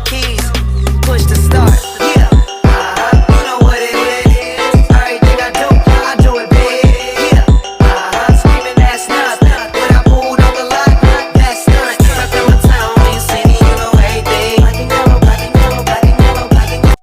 keys, push the start. Yeah, you know what it is. Everything I do it big. Yeah, screaming that's nothing. When I pulled on the lot, that's nothing. Stuck in my town, you see me, you know everything. Black and yellow, black and yellow, black and yellow, black and yellow.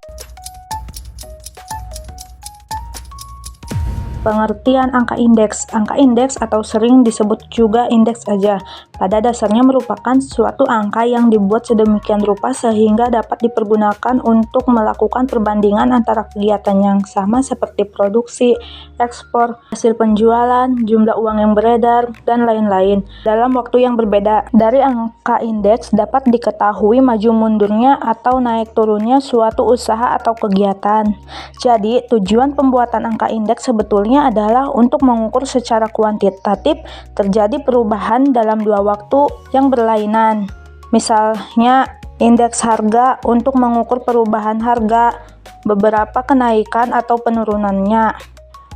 Pengertian angka indeks. Angka indeks atau sering disebut juga indeks saja, pada dasarnya merupakan suatu angka yang dibuat sedemikian rupa sehingga dapat dipergunakan untuk melakukan perbandingan antara kegiatan yang sama seperti produksi, ekspor, hasil penjualan, jumlah uang yang beredar, dan lain-lain dalam waktu yang berbeda. Dari angka indeks dapat diketahui maju mundurnya atau naik turunnya suatu usaha atau kegiatan. Jadi, tujuan pembuatan angka indeks sebetulnya adalah untuk mengukur secara kuantitatif terjadi perubahan dalam dua waktu yang berlainan. Misalnya, indeks harga untuk mengukur perubahan harga, beberapa kenaikan atau penurunannya.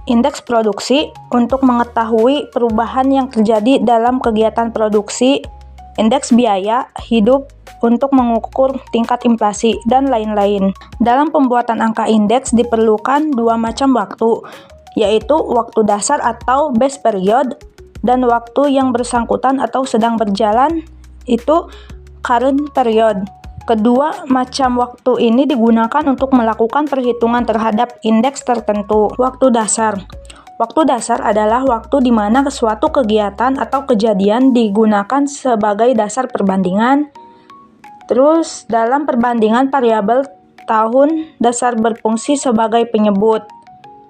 Indeks produksi untuk mengetahui perubahan yang terjadi dalam kegiatan produksi. Indeks biaya hidup untuk mengukur tingkat inflasi, dan lain-lain. Dalam pembuatan angka indeks diperlukan dua macam waktu, yaitu waktu dasar atau base period, dan waktu yang bersangkutan atau sedang berjalan, itu current period. Kedua macam waktu ini digunakan untuk melakukan perhitungan terhadap indeks tertentu. Waktu dasar. Waktu dasar adalah waktu di mana suatu kegiatan atau kejadian digunakan sebagai dasar perbandingan. Terus, dalam perbandingan variabel tahun, dasar berfungsi sebagai penyebut.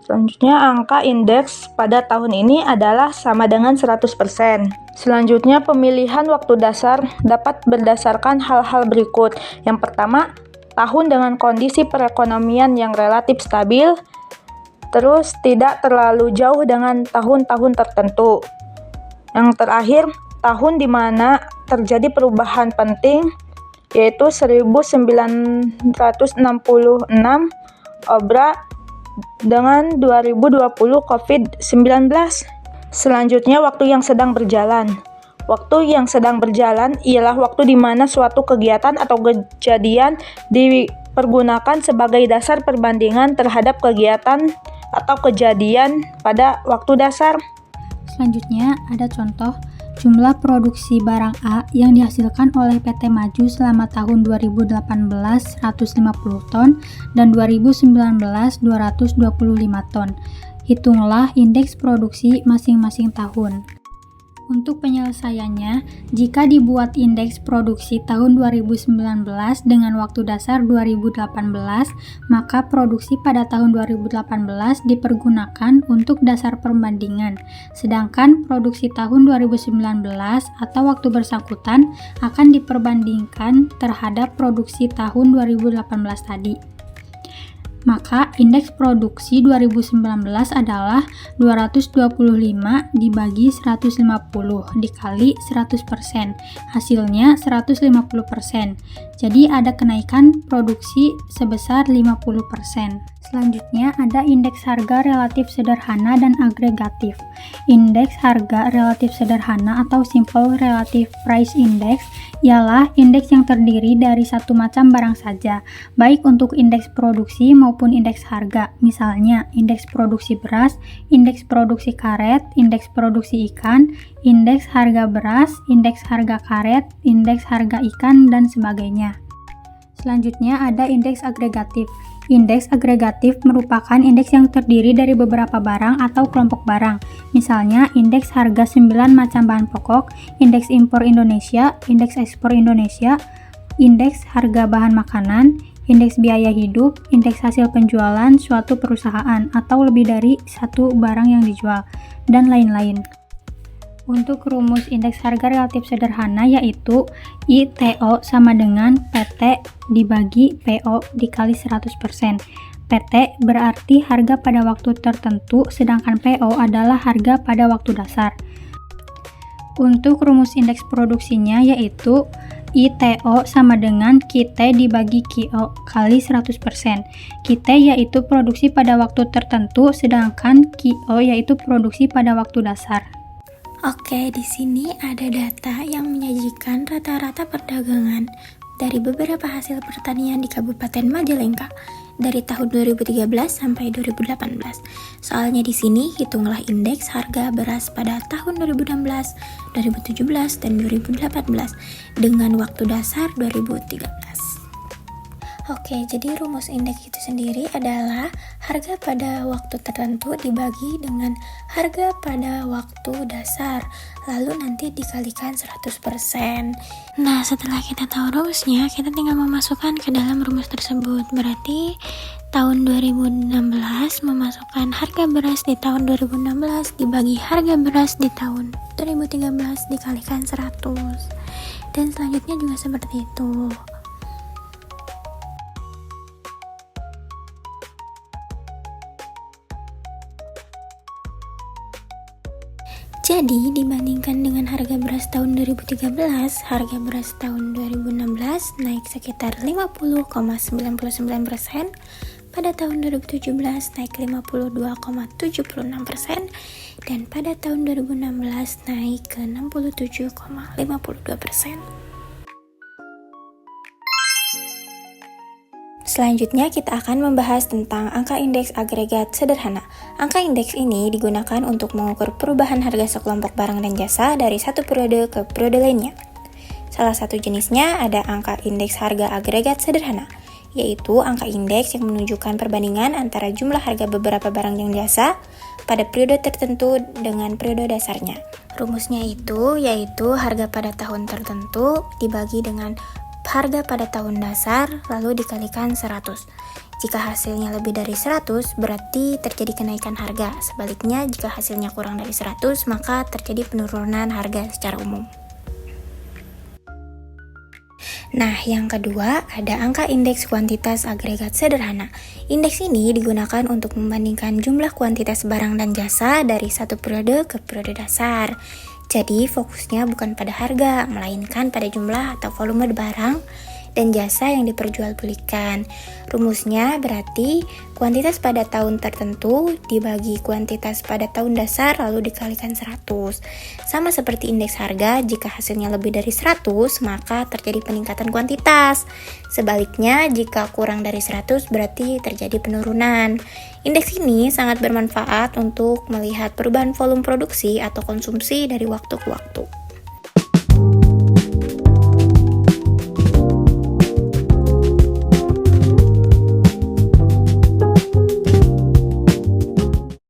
Selanjutnya, angka indeks pada tahun ini adalah sama dengan 100%. Selanjutnya, pemilihan waktu dasar dapat berdasarkan hal-hal berikut. Yang pertama, tahun dengan kondisi perekonomian yang relatif stabil, terus tidak terlalu jauh dengan tahun-tahun tertentu. Yang terakhir, tahun di mana terjadi perubahan penting, yaitu 1966 obra dengan 2020 COVID-19. Selanjutnya, waktu yang sedang berjalan. Waktu yang sedang berjalan ialah waktu di mana suatu kegiatan atau kejadian dipergunakan sebagai dasar perbandingan terhadap kegiatan atau kejadian pada waktu dasar. Selanjutnya, ada contoh jumlah produksi barang A yang dihasilkan oleh PT Maju selama tahun 2018 150 ton dan 2019 225 ton. Hitunglah indeks produksi masing-masing tahun. Untuk penyelesaiannya, jika dibuat indeks produksi tahun 2019 dengan waktu dasar 2018, maka produksi pada tahun 2018 dipergunakan untuk dasar perbandingan, sedangkan produksi tahun 2019 atau waktu bersangkutan akan diperbandingkan terhadap produksi tahun 2018 tadi. Maka indeks produksi 2019 adalah 225 dibagi 150 dikali 100%. Hasilnya 150%. Jadi ada kenaikan produksi sebesar 50%. Selanjutnya ada indeks harga relatif sederhana dan agregatif. Indeks harga relatif sederhana atau simple relative price index ialah indeks yang terdiri dari satu macam barang saja, baik untuk indeks produksi maupun indeks harga. Misalnya, indeks produksi beras, indeks produksi karet, indeks produksi ikan, indeks harga beras, indeks harga karet, indeks harga ikan, dan sebagainya. Selanjutnya ada indeks agregatif. Indeks agregatif merupakan indeks yang terdiri dari beberapa barang atau kelompok barang. Misalnya, indeks harga 9 macam bahan pokok, indeks impor Indonesia, indeks ekspor Indonesia, indeks harga bahan makanan, indeks biaya hidup, indeks hasil penjualan suatu perusahaan atau lebih dari satu barang yang dijual, dan lain-lain. Untuk rumus indeks harga relatif sederhana yaitu ITO sama dengan PT dibagi PO dikali 100%. PT berarti harga pada waktu tertentu, sedangkan PO adalah harga pada waktu dasar. Untuk rumus indeks produksinya yaitu ITO sama dengan QT dibagi QO kali 100%. QT yaitu produksi pada waktu tertentu, sedangkan QO yaitu produksi pada waktu dasar. Oke, di sini ada data yang menyajikan rata-rata perdagangan dari beberapa hasil pertanian di Kabupaten Majalengka dari tahun 2013 sampai 2018. Soalnya di sini hitunglah indeks harga beras pada tahun 2016, 2017, dan 2018 dengan waktu dasar 2013. Oke, jadi rumus indeks itu sendiri adalah harga pada waktu tertentu dibagi dengan harga pada waktu dasar, lalu nanti dikalikan 100%. Nah, setelah kita tahu rumusnya, kita tinggal memasukkan ke dalam rumus tersebut. Berarti tahun 2016 memasukkan harga beras di tahun 2016 dibagi harga beras di tahun 2013 dikalikan 100. Dan selanjutnya juga seperti itu. Jadi, dibandingkan dengan harga beras tahun 2013, harga beras tahun 2016 naik sekitar 50,99%, pada tahun 2017 naik 52,76%, dan pada tahun 2016 naik ke 67,52%. Selanjutnya kita akan membahas tentang angka indeks agregat sederhana. Angka indeks ini digunakan untuk mengukur perubahan harga sekelompok barang dan jasa dari satu periode ke periode lainnya. Salah satu jenisnya ada angka indeks harga agregat sederhana, yaitu angka indeks yang menunjukkan perbandingan antara jumlah harga beberapa barang dan jasa pada periode tertentu dengan periode dasarnya. Rumusnya itu yaitu harga pada tahun tertentu dibagi dengan harga pada tahun dasar lalu dikalikan 100. Jika hasilnya lebih dari 100 berarti terjadi kenaikan harga. Sebaliknya jika hasilnya kurang dari 100 maka terjadi penurunan harga secara umum. Nah, yang kedua ada angka indeks kuantitas agregat sederhana. Indeks ini digunakan untuk membandingkan jumlah kuantitas barang dan jasa dari satu periode ke periode dasar. Jadi fokusnya bukan pada harga, melainkan pada jumlah atau volume barang dan jasa yang diperjualbelikan. Rumusnya berarti kuantitas pada tahun tertentu dibagi kuantitas pada tahun dasar lalu dikalikan 100. Sama seperti indeks harga, jika hasilnya lebih dari 100 maka terjadi peningkatan kuantitas. Sebaliknya jika kurang dari 100 berarti terjadi penurunan. Indeks ini sangat bermanfaat untuk melihat perubahan volume produksi atau konsumsi dari waktu ke waktu.